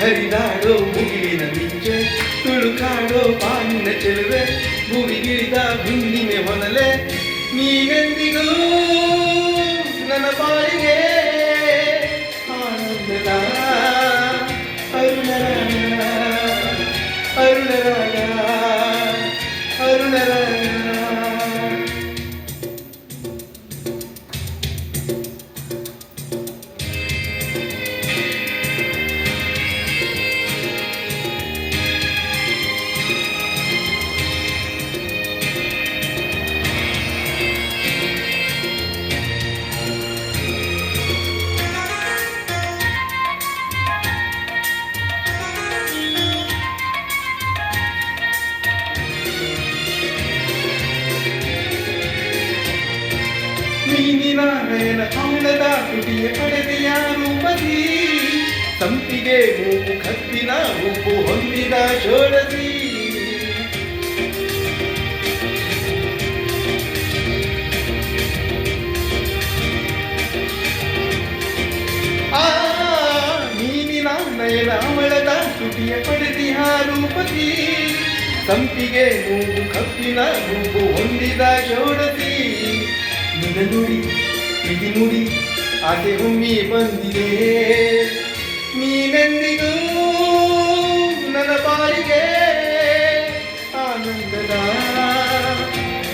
ಹರಿದಾಡೋ ಮುಗಿಲಿನ ಮಿಂಚೆ ತುಳುಕಾಡೋ ಪಾನಿನ ಚೆಲುವೆ ಭುವಿಗಿಳಿದ ಹುಣ್ಣಿಮೆ ಹೊನಲೆ ನೀನೆಂದಿಗೂ ನನ್ನ ಪಾಲಿಗೆ ಆನಂದದ ಅರುಣರಾಗ ಅರುಣರಾಗ ಅರುಣರಾಗ. ನೀನಿನ ನಯನ ಕಮಲದ ತುಟಿಯ ಪಡೆದೆಯ ರೂಪದಿ ಸಂಪಿಗೆ ಮೂಗು ಕತ್ತಿನ ಉಪ್ಪು ಹೊಂದಿದ ಶೋರದಿ ಆ ನೀನಿನ ನಯನ ಕಮಲದ ತುಟಿಯ ಪಡೆದೆಯ ರೂಪದಿ ಸಂಪಿಗೆ ಮೂಗು ಕತ್ತಿನ ಉಪ್ಪು ಹೊಂದಿದ ಶೋರದಿ ನಿನ್ನ ನುಡಿ ಇದು ನುಡಿ ಆಸೆ ಒಮ್ಮೆ ಬಂದಿದೆ ನೀನೆಂದಿಗೂ ನನ್ನ ಪಾಲಿಗೆ ಆನಂದದ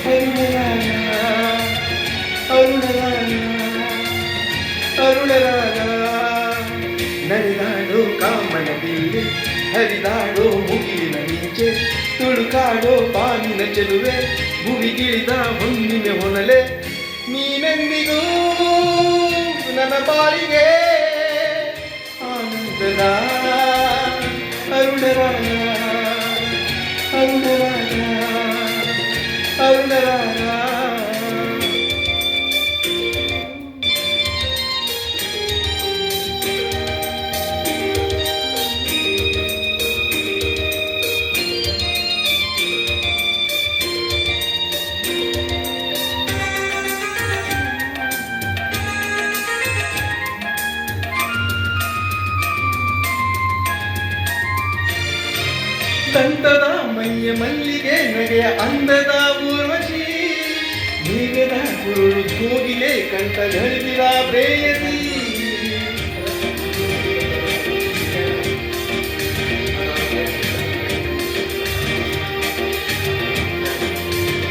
ಅರುಣರಾಗ ಅರುಣರಾಗ ಅರುಣರಾಗ. ನಡೆದಾಡೋ ಕಾಮನ ಬಿಲ್ಲೆ ಹರಿದಾಡೋ ಮುಗಿಲಿನ ಮಿಂಚೆ ತುಳುಕಾಡೋ ಪಾನಿನ ಚೆಲುವೆ ಭುವಿಗಿಳಿದ ಹೊನ್ನಿನ ಹೊನಲೆ ನೀನೆಂದಿಗೂ ನನ್ನ ಪಾಲಿಗೆ ಆನಂದದ ಅರುಣರಾಗ ಅರುಣರಾಗ ಅರುಣರಾಗ. ದಂತದ ಮೈಯ ಮಲ್ಲಿಗೆ ನಗೆಯ ಅಂದದ ಊರ್ವಶಿ ನೀಗದ ಕುರುಳು ಕೋಗಿಲೆ ಕಂಠ ಗಳಿಸಿದ ಪ್ರೇಯಸಿ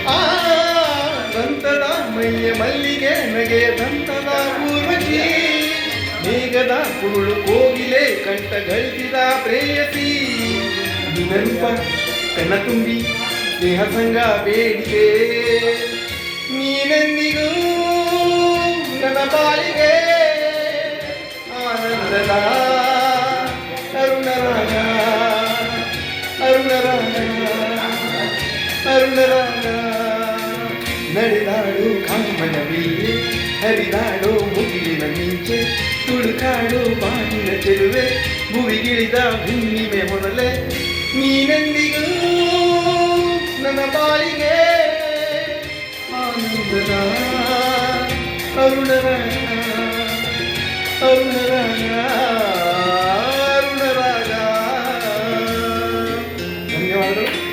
ಆ ದಂತದ ಮೈಯ ಮಲ್ಲಿಗೆ ನಗೆಯ ದಂತದ ಊರ್ವಶಿ ನೀಗದ ಕುರುಳು ಕೋಗಿಲೆ ಕಂಠ ಗಳಿಸಿದ ಪ್ರೇಯಸಿ ನಿನರೂಪ ಕಣ್ಣ ತುಂಬಿ ಸ್ನೇಹ ಸಂಗ ಬೇಡಿದೆ ನೀನೆಂದಿಗೂ ನನ್ನ ಪಾಲಿಗೆ ಆನಂದದ ಅರುಣರಾಗ ಅರುಣರಾಗ ಅರುಣರಾಗ. ನಡೆದಾಡು ಕಾಮನ ಬಿಲ್ಲೆ ಹರಿದಾಡೋ ಮುಗಿಲಿನ ಮಿಂಚೆ ತುಳುಕಾಡೋ ಬಾಣಿನ ಚೆಲುವೆ ಭುವಿಗಿಳಿದ ಹುಣ್ಣಿಮೆ ಹೊನಲೆ ನೀನೆಂದಿಗೂ ನನ್ನ ಪಾಲಿಗೆ ಆನಂದದ ಅರುಣರಾಗ ಅರುಣರಾಗ ಅರುಣರಾಗ. ಧನ್ಯವಾದಗಳು.